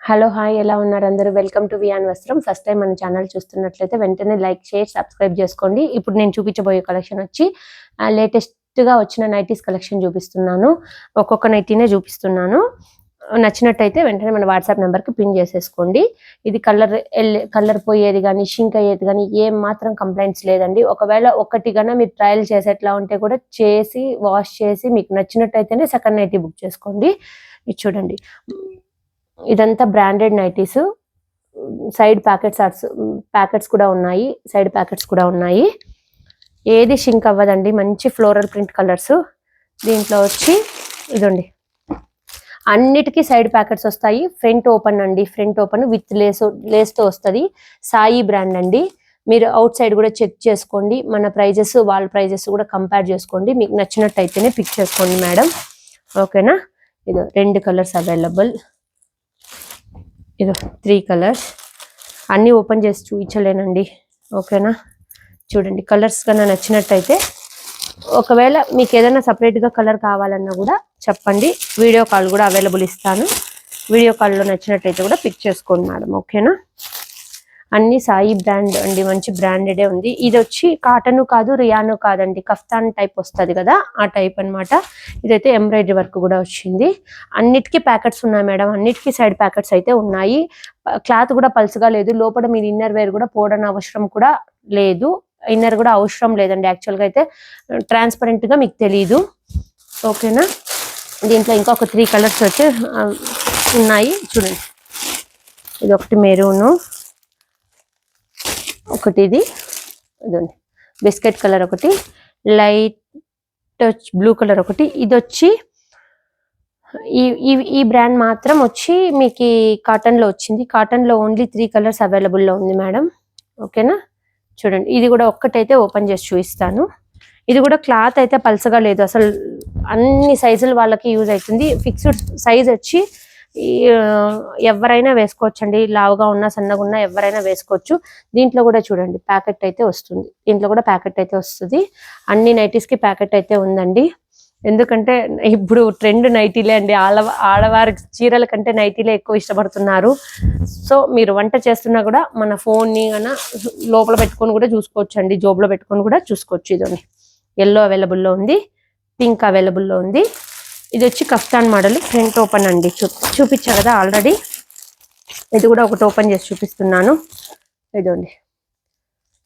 hello hi ఎలా ఉన్నారు అందరూ వెల్కమ్ టు వియాన్ వస్త్రం ఫస్ట్ టైం మన ఛానల్ చూస్తున్నట్లయితే వెంటనే లైక్ షేర్ సబ్స్క్రైబ్ చేసుకోండి ఇప్పుడు నేను చూపించబోయే కలెక్షన్ వచ్చి లేటెస్ట్ గా వచ్చిన నైటీస్ కలెక్షన్ చూపిస్తున్నాను ఒక్కొక్క నైటీనే చూపిస్తున్నాను నచ్చినట్టయితే వెంటనే మన వాట్సాప్ నెంబర్ కి పిన్ చేసేసుకోండి ఇది కలర్ పోయేది కానీ షింక్ అయ్యేది కానీ ఏం మాత్రం కంప్లైంట్స్ లేదండి ఒకవేళ ఒకటి గన మీరు ట్రయల్ చేసేట్లా ఉంటే కూడా చేసి వాష్ చేసి మీకు నచ్చినట్టయితేనే సెకండ్ నైటీ బుక్ చేసుకోండి ఇది చూడండి ఇదంతా బ్రాండెడ్ నైటీస్ సైడ్ ప్యాకెట్స్ కూడా ఉన్నాయి సైడ్ ప్యాకెట్స్ కూడా ఉన్నాయి ఏది షింక్ అవ్వదండి మంచి ఫ్లోరల్ ప్రింట్ కలర్స్ దీంట్లో వచ్చి ఇదండి అన్నిటికీ సైడ్ ప్యాకెట్స్ వస్తాయి ఫ్రంట్ ఓపెన్ అండి ఫ్రంట్ ఓపెన్ విత్ లేస్ తో వస్తుంది సాయి బ్రాండ్ అండి మీరు అవుట్ సైడ్ కూడా చెక్ చేసుకోండి మన ప్రైజెస్ వాళ్ళ ప్రైజెస్ కూడా కంపేర్ చేసుకోండి మీకు నచ్చినట్టయితేనే పిక్ చేసుకోండి మేడం ఓకేనా ఇది 2 కలర్స్ అవైలబుల్ ఇది 3 కలర్స్ అన్ని ఓపెన్ చేసి చూపించలేనండి ఓకేనా చూడండి కలర్స్ కన్నా నచ్చినట్టయితే ఒకవేళ మీకు ఏదైనా సపరేట్ గా కలర్ కావాలన్నా కూడా చెప్పండి వీడియో కాల్ కూడా అవైలబుల్ ఇస్తాను వీడియో కాల్లో నచ్చినట్టయితే కూడా పిక్ చేసుకోండి మేడం ఓకేనా అన్ని సాయి బ్రాండ్ అండి మంచి బ్రాండెడే ఉంది ఇది వచ్చి కాటన్ కాదు రియాను కాదండి కఫ్తాన్ టైప్ వస్తుంది కదా ఆ టైప్ అన్నమాట ఇదైతే ఎంబ్రాయిడరీ వర్క్ కూడా వచ్చింది అన్నిటికీ ప్యాకెట్స్ ఉన్నాయి మేడం అన్నిటికీ సైడ్ ప్యాకెట్స్ అయితే ఉన్నాయి క్లాత్ కూడా పల్చగా లేదు లోపల మీరు ఇన్నర్ వేర్ కూడా పోవడం అవసరం కూడా లేదు ఇన్నర్ కూడా అవసరం లేదండి యాక్చువల్గా అయితే ట్రాన్స్పరెంట్ గా మీకు తెలియదు ఓకేనా దీంట్లో ఇంకా ఒక 3 కలర్స్ వచ్చి ఉన్నాయి చూడండి ఇది ఒకటి మెరూను ఒకటి ఇది ఇదండి బిస్కెట్ కలర్ ఒకటి లైట్ టచ్ బ్లూ కలర్ ఒకటి ఇది వచ్చి ఈ బ్రాండ్ మాత్రం వచ్చి మీకు కాటన్ లో వచ్చింది కాటన్ లో ఓన్లీ 3 కలర్స్ అవైలబుల్ లో ఉంది మేడం ఓకేనా చూడండి ఇది కూడా ఒక్కటైతే ఓపెన్ చేసి చూపిస్తాను ఇది కూడా క్లాత్ అయితే పల్సగా లేదు అసలు అన్ని సైజులు వాళ్ళకి యూజ్ అవుతుంది ఫిక్స్డ్ సైజ్ వచ్చి ఎవరైనా వేసుకోవచ్చండి లావుగా ఉన్నా సన్నగా ఉన్నా ఎవరైనా వేసుకోవచ్చు దీంట్లో కూడా చూడండి ప్యాకెట్ అయితే వస్తుంది దీంట్లో కూడా ప్యాకెట్ అయితే వస్తుంది అన్ని నైటీస్ కి ప్యాకెట్ అయితే ఉందండి ఎందుకంటే ఇప్పుడు ట్రెండ్ నైటీలే అండి ఆడవారి చీరల కంటే నైటీలే ఎక్కువ ఇష్టపడుతున్నారు సో మీరు వంట చేస్తున్నా కూడా మన ఫోన్ ని కన్నా లోపల పెట్టుకొని కూడా చూసుకోవచ్చు అండి జోబులో పెట్టుకొని కూడా చూసుకోవచ్చు ఇదండి ఎల్లో అవైలబుల్లో ఉంది పింక్ అవైలబుల్లో ఉంది ఇది వచ్చి కఫ్తాన్ మోడల్ ఫ్రంట్ ఓపెన్ అండి చూపించా కదా ఆల్రెడీ ఇది కూడా ఒకటి ఓపెన్ చేసి చూపిస్తున్నాను ఇదండి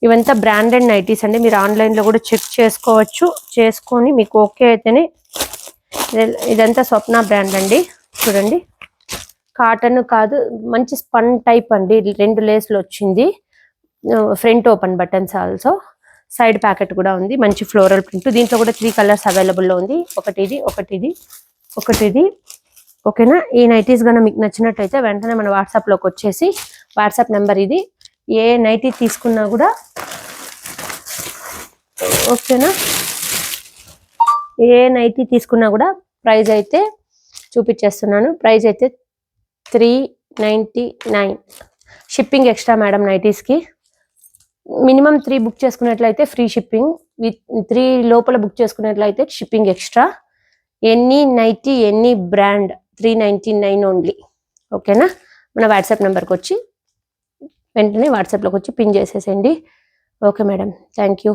ఇవంతా బ్రాండెడ్ నైటీస్ అండి మీరు ఆన్లైన్ లో కూడా చెక్ చేసుకోవచ్చు చేసుకొని మీకు ఓకే అయితేనే ఇదంతా స్వప్న బ్రాండ్ అండి చూడండి కాటన్ కాదు మంచి స్పన్ టైప్ అండి 2 లేస్లు వచ్చింది front open buttons also side packet కూడా ఉంది మంచి ఫ్లోరల్ ప్రింట్ దీంట్లో కూడా 3 కలర్స్ అవైలబుల్ లో ఉంది ఒకటి ఇది ఓకేనా ఈ నైటీస్ గన మీకు నచ్చినట్టయితే వెంటనే మన వాట్సాప్ లోకి వచ్చేసి వాట్సాప్ నెంబర్ ఇది ఏ నైటీ తీసుకున్నా కూడా ఓకేనా ఏ నైటీ తీసుకున్నా కూడా ప్రైస్ అయితే చూపించేస్తున్నాను ప్రైస్ అయితే 399 షిప్పింగ్ ఎక్స్ట్రా మేడం నైటీస్ కి మినిమం 3 బుక్ చేసుకున్నట్లయితే ఫ్రీ షిప్పింగ్ విత్ 3 లోపల బుక్ చేసుకున్నట్లయితే shipping extra any nighty any brand 399 only ఓకేనా మన వాట్సాప్ నెంబర్కి వచ్చి వెంటనే వాట్సాప్లోకి వచ్చి పిన్ చేసేసేయండి ఓకే మేడం థ్యాంక్ యూ